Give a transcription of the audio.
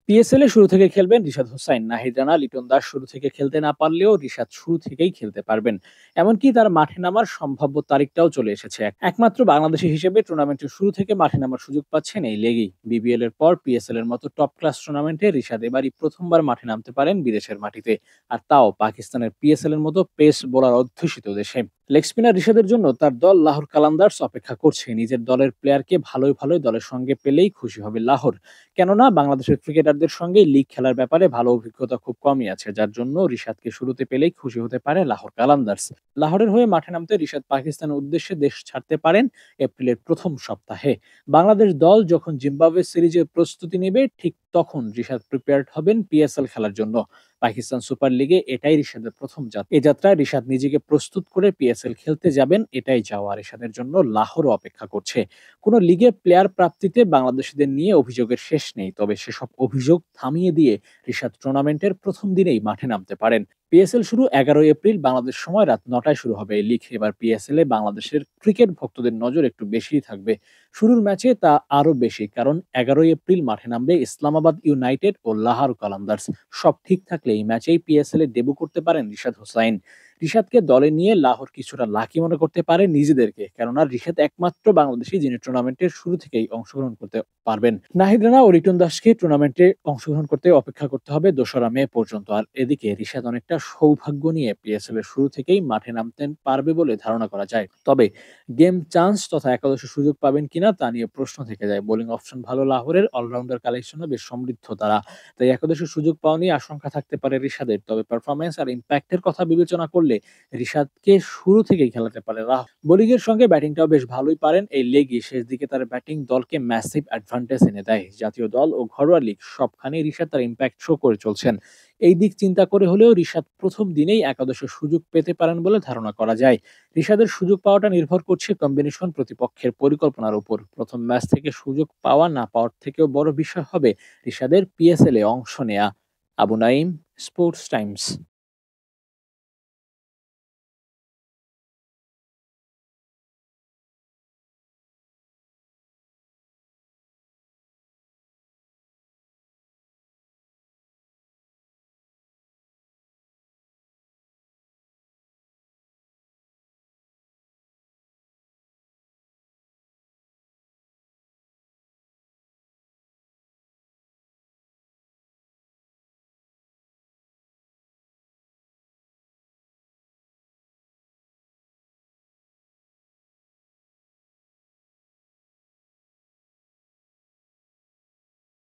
PSL এ শুরু থেকে খেলবেন রিশাদ হোসাইন, নাহিদ রানা, লিটন দাস শুরু থেকে খেলতে না পারলেও রিশাদ শুরু থেকেই খেলতে পারবেন। এমনকি তার মাঠে নামার সম্ভাব্য তারিখটাও চলে এসেছে। একমাত্র বাংলাদেশি হিসেবে টুর্নামেন্টের শুরু থেকে মাঠে নামার সুযোগ পাচ্ছেন এই লেগেই। বিবিএল এর পর পিএসএল এর মতো টপ ক্লাস টুর্নামেন্টে রিশাদ এবারই প্রথমবার মাঠে নামতে পারেন বিদেশের মাটিতে, আর তাও পাকিস্তানের পিএসএল এর মতো পেস বোলার অধ্যুষিত দেশে। লেগ স্পিনার রিশাদের জন্য তার দল লাহোর কালান্দার্স অপেক্ষা করছে। নিজের দলের প্লেয়ারকে ভালোই ভালোই দলের সঙ্গে পেলেই খুশি হবে লাহোর। কেননা বাংলাদেশের ক্রিকেটারদের সঙ্গে লিগ খেলার ব্যাপারে ভালো অভিজ্ঞতা খুব কমই আছে, যার জন্য রিশাদকে শুরুতে পেলেই খুশি হতে পারে লাহোর কালান্দার্স। লাহোরের হয়ে মাঠে নামতে রিশাদ পাকিস্তানের উদ্দেশ্যে দেশ ছাড়তে পারেন এপ্রিলের প্রথম সপ্তাহে। বাংলাদেশ দল যখন জিম্বাবুয়ে সিরিজের প্রস্তুতি নেবে, ঠিক তখন রিশাদ প্রিপেয়ার্ড হবেন পিএসএল খেলার জন্য। পাকিস্তান সুপার লিগে এটাই রিশাদের প্রথম যাত্রা। এই যাত্রায় রিশাদ নিজেকে প্রস্তুত করে পিএসএল খেলতে যাবেন, এটাই চাওয়া রিশাদের জন্য। লাহোরও অপেক্ষা করছে। কোনো লিগে প্লেয়ার প্রাপ্তিতে বাংলাদেশিদের নিয়ে অভিযোগের শেষ নেই, তবে সেসব অভিযোগ থামিয়ে দিয়ে রিশাদ টুর্নামেন্টের প্রথম দিনেই মাঠে নামতে পারেন। পিএসএল শুরু 11 এপ্রিল বাংলাদেশ সময় রাত 9টায় শুরু হবে এই লিগ। এবার পিএসএল এ বাংলাদেশের ক্রিকেট ভক্তদের নজর একটু বেশিই থাকবে। শুরুর ম্যাচে তা আরো বেশি, কারণ 11 এপ্রিল মাঠে নামবে ইসলামাবাদ ইউনাইটেড ও লাহোর কালান্দার্স। সব ঠিক থাকলে এই ম্যাচেই পিএসএল এ ডেবু করতে পারেন রিশাদ হোসাইন। রিশাদকে দলে নিয়ে লাহোর কিছুটা লাকি মনে করতে পারে নিজেদেরকে, কেননা রিশাদ একমাত্র বাংলাদেশি যিনি টুর্নামেন্টের শুরু থেকেই অংশগ্রহণ করতে পারবেন। নাহিদ রানা ও লিটন দাসকে টুর্নামেন্টে অংশগ্রহণ করতে অপেক্ষা করতে হবে 2রা মে পর্যন্ত। আর এদিকে রিশাদ অনেকটা সৌভাগ্য নিয়ে পিএসএল এর শুরু থেকেই মাঠে নামতে পারবে বলে ধারণা করা যায়। তবে গেম চান্স তথা একাদশে সুযোগ পাবেন কিনা তা নিয়ে প্রশ্ন থেকে যায়। বোলিং অপশন ভালো লাহোরের, অলরাউন্ডার কালেকশনও বেশ সমৃদ্ধ তারা। তাই একাদশে সুযোগ পাওয়া নিয়ে আশঙ্কা থাকতে পারে রিশাদের। তবে পারফরম্যান্স আর ইম্প্যাক্টের কথা বিবেচনা করলে রিশাদকে শুরু থেকেই খেলাতে পারে বোলিং এর সঙ্গে ব্যাটিংটাও বেশ ভালোই পারেন এই লেগি। শেষ দিকে তার ব্যাটিং দলকে ম্যাসিভ অ্যাডভান্টেজ এনে দেয়। জাতীয় দল ও ঘরোয়া লিগ সবখানেই রিশাদ তার ইম্প্যাক্ট শো করে চলছেন। এই দিক চিন্তা করে হলেও রিশাদ প্রথম দিনেই একাদশে সুযোগ পেতে পারেন বলে ধারণা করা যায়। রিশাদের সুযোগ পাওয়াটা নির্ভর করছে কম্বিনেশন প্রতিপক্ষের পরিকল্পনার উপর। প্রথম ম্যাচ থেকে সুযোগ পাওয়া না পাওয়ার থেকেও বড় বিষয় হবে রিশাদের পিএসএল এ অংশ নেয়া। Abu Naim, sports Times.